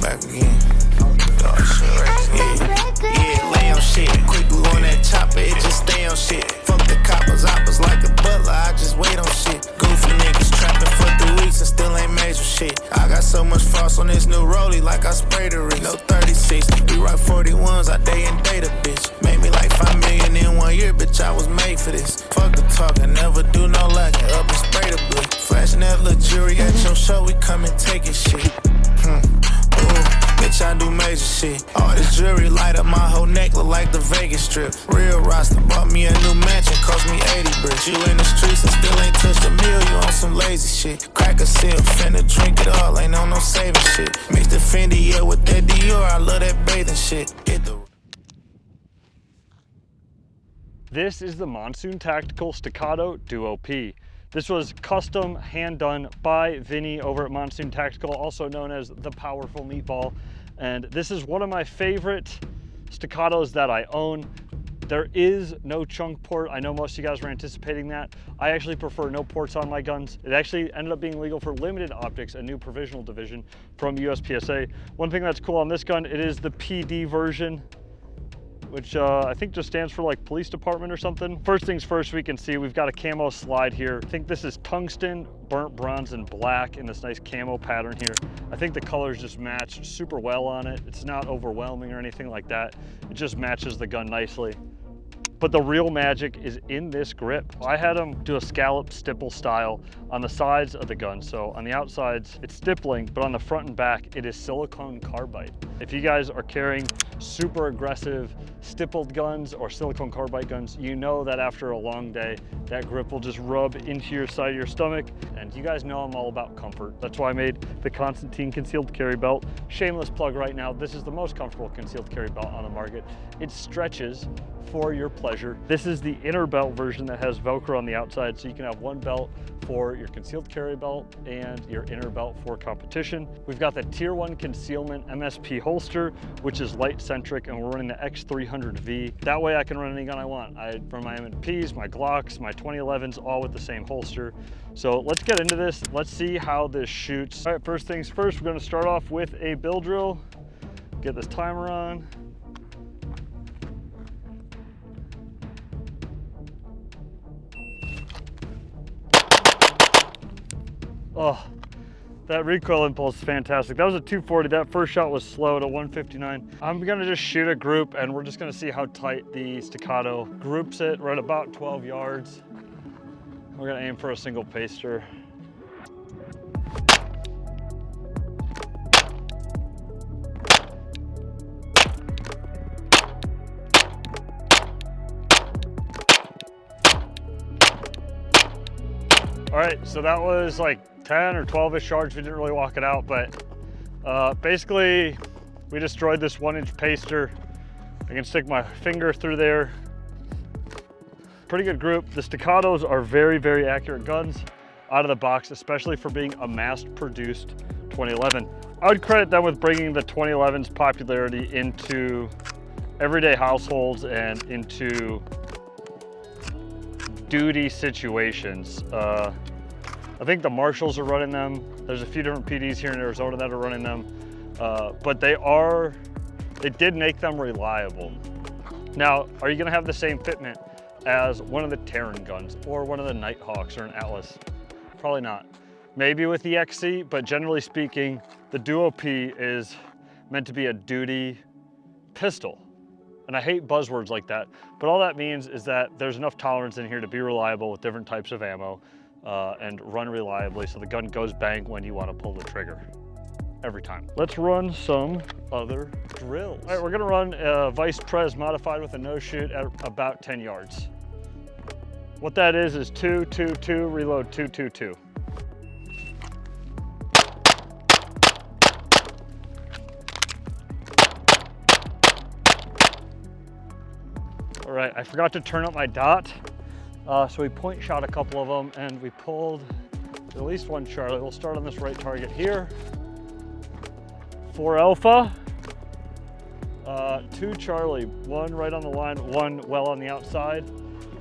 back again. Dog shit, right? Yeah, lay on shit. Quick glue on that chopper, it just stay on shit. Fuck the coppers, oppers like a butler, I just wait on shit. Goofy niggas trapping for 3 weeks and still ain't major shit. I got so much frost on this new rollie like I sprayed the wrist. No 36, we rock 41s, I day and date a bitch. Made me like 5 million in 1 year, bitch, I was made for this. Fuck the talk, I never do no lacking, up and spray the blick. Flashing that little jewelry at your show, we come and take it shit. Ooh, bitch, I do major shit. All this jewelry light up my whole neck, look like the Vegas Strip. Real roster, bought me a new mansion, cost me 80 bricks. You in the streets and still ain't touched a meal, you on some lazy shit. Crack a sip, finna drink it all, ain't on no saving shit. Mix the Fendi, yeah, with that Dior, I love that bathing shit. Hit the... This is the Monsoon Tactical Staccato Duo P. This was custom hand done by Vinny over at Monsoon Tactical, also known as the Powerful Meatball. And this is one of my favorite staccatos that I own. There is no chunk port. I know most of you guys were anticipating that. I actually prefer no ports on my guns. It actually ended up being legal for limited optics, a new provisional division from USPSA. One thing that's cool on this gun, it is the PD version, which I think just stands for like police department or something. First things first, we can see we've got a camo slide here. I think this is tungsten, burnt bronze, and black in this nice camo pattern here. I think the colors just match super well on it. It's not overwhelming or anything like that. It just matches the gun nicely. But the real magic is in this grip. I had them do a scallop stipple style on the sides of the gun. So on the outsides, it's stippling, but on the front and back, it is silicone carbide. If you guys are carrying super aggressive stippled guns or silicone carbide guns, you know that after a long day, that grip will just rub into your side of your stomach. And you guys know I'm all about comfort. That's why I made the Constantine concealed carry belt. Shameless plug right now, this is the most comfortable concealed carry belt on the market. It stretches for your pleasure. This is the inner belt version that has Velcro on the outside, so you can have one belt for your concealed carry belt and your inner belt for competition. We've got the Tier 1 concealment MSP holster, which is light centric, and we're running the X300V. That way I can run any gun I want. I run my M&Ps, my Glocks, my 2011s, all with the same holster. So let's get into this. Let's see how this shoots. All right, first things first, we're gonna start off with a bill drill. Get this timer on. Oh, that recoil impulse is fantastic. That was a 240. That first shot was slow to 159. I'm gonna just shoot a group and we're just gonna see how tight the staccato groups it. We're at about 12 yards. We're gonna aim for a single paster. All right, so that was like 10 or 12-ish yards. We didn't really walk it out, but basically we destroyed this 1-inch paster. I can stick my finger through there. Pretty good group. The staccatos are very, very accurate guns out of the box, especially for being a mass-produced 2011. I would credit them with bringing the 2011's popularity into everyday households and into duty situations. I think the marshals are running them. There's a few different PDs here in Arizona that are running them, but they did make them reliable. Now, are you gonna have the same fitment as one of the Terran guns or one of the Nighthawks or an Atlas? Probably not. Maybe with the XC, but generally speaking, the Duo P is meant to be a duty pistol. And I hate buzzwords like that, but all that means is that there's enough tolerance in here to be reliable with different types of ammo and run reliably so the gun goes bang when you want to pull the trigger. Every time. Let's run some other drills. All right, we're gonna run a Vice Prez modified with a no shoot at about 10 yards. What that is 2, 2, 2, reload 2, 2, 2. All right, I forgot to turn up my dot. So we point shot a couple of them and we pulled at least one Charlie. We'll start on this right target here. 4 Alpha, 2 Charlie, 1 right on the line, 1 well on the outside,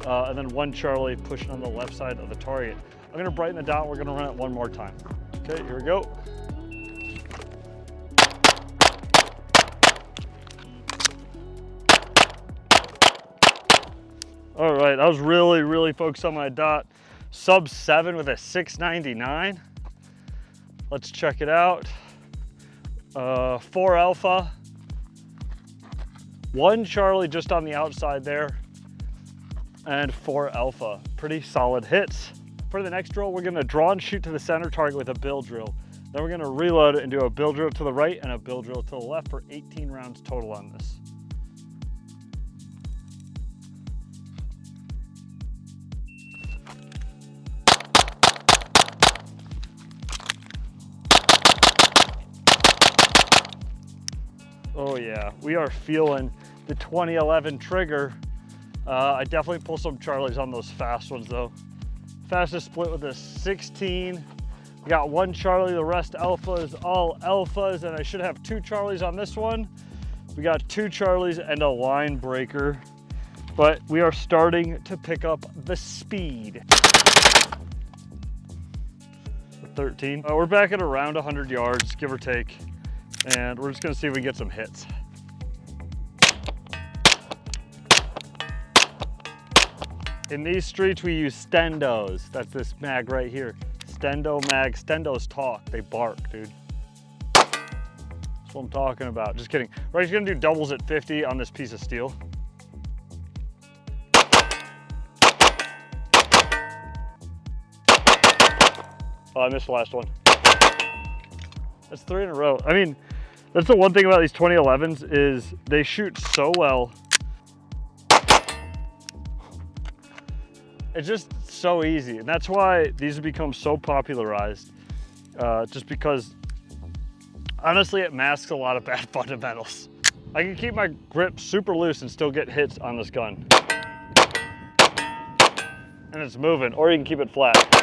and then 1 Charlie pushing on the left side of the target. I'm gonna brighten the dot, we're gonna run it one more time. Okay, here we go. right, I was really focused on my dot. Sub 7 with a 699. Let's check it out. 4 alpha, 1 Charlie just on the outside there, and 4 alpha. Pretty solid hits. For the next drill, we're gonna draw and shoot to the center target with a bill drill. Then we're gonna reload it and do a bill drill to the right and a bill drill to the left for 18 rounds total on this. Oh yeah, we are feeling the 2011 trigger. I definitely pull some Charlies on those fast ones though. Fastest split with a 16. We got 1 Charlie, the rest alphas, all alphas, and I should have 2 Charlies on this one. We got 2 Charlies and a line breaker, but we are starting to pick up the speed. 13. We're back at around 100 yards, give or take, and we're just gonna see if we get some hits. In these streets, we use stendos. That's this mag right here. Stendo mag. Stendos talk. They bark, dude. That's what I'm talking about. Just kidding. We're actually gonna do doubles at 50 on this piece of steel. Oh, I missed the last one. That's 3 in a row. I mean, that's the one thing about these 2011s is they shoot so well. It's just so easy, and that's why these have become so popularized, just because honestly it masks a lot of bad fundamentals. I can keep my grip super loose and still get hits on this gun. And it's moving, or you can keep it flat.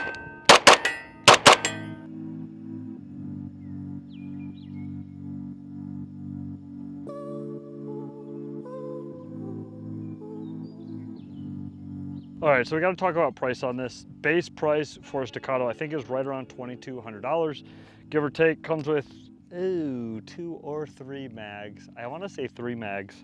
All right, so we got to talk about price on this. Base price for a Staccato, I think, is right around $2,200, give or take. Comes with 2 or 3 mags. I want to say 3 mags.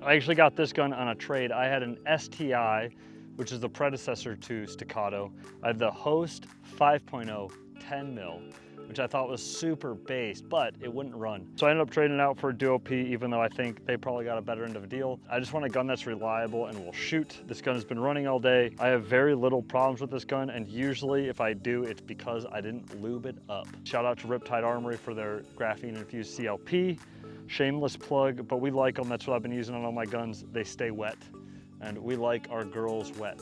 I actually got this gun on a trade. I had an STI, which is the predecessor to Staccato. I had the Host 5.0 10 mil, which I thought was super base, but it wouldn't run. So I ended up trading it out for a Duo P, even though I think they probably got a better end of a deal. I just want a gun that's reliable and will shoot. This gun has been running all day. I have very little problems with this gun, and usually if I do, it's because I didn't lube it up. Shout out to Riptide Armory for their graphene infused CLP. Shameless plug, but we like them. That's what I've been using on all my guns. They stay wet, and we like our girls wet.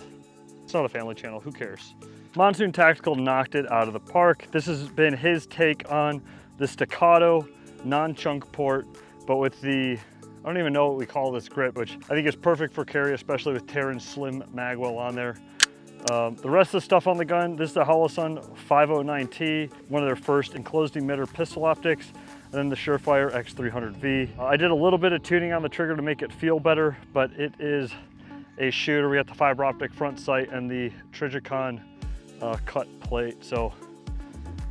It's not a family channel, who cares? Monsoon Tactical knocked it out of the park. This has been his take on the Staccato non-chunk port, but with the, I don't even know what we call this grip, which I think is perfect for carry, especially with Terran's slim magwell on there. The rest of the stuff on the gun, this is the Holosun 509T, one of their first enclosed emitter pistol optics, and then the Surefire X300V. I did a little bit of tuning on the trigger to make it feel better, but it is a shooter. We got the fiber optic front sight and the Trijicon cut plate. So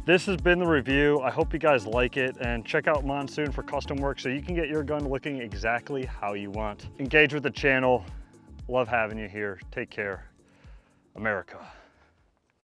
this has been the review. I hope you guys like it, and check out Monsoon for custom work so you can get your gun looking exactly how you want. Engage with the channel. Love having you here. Take care. America.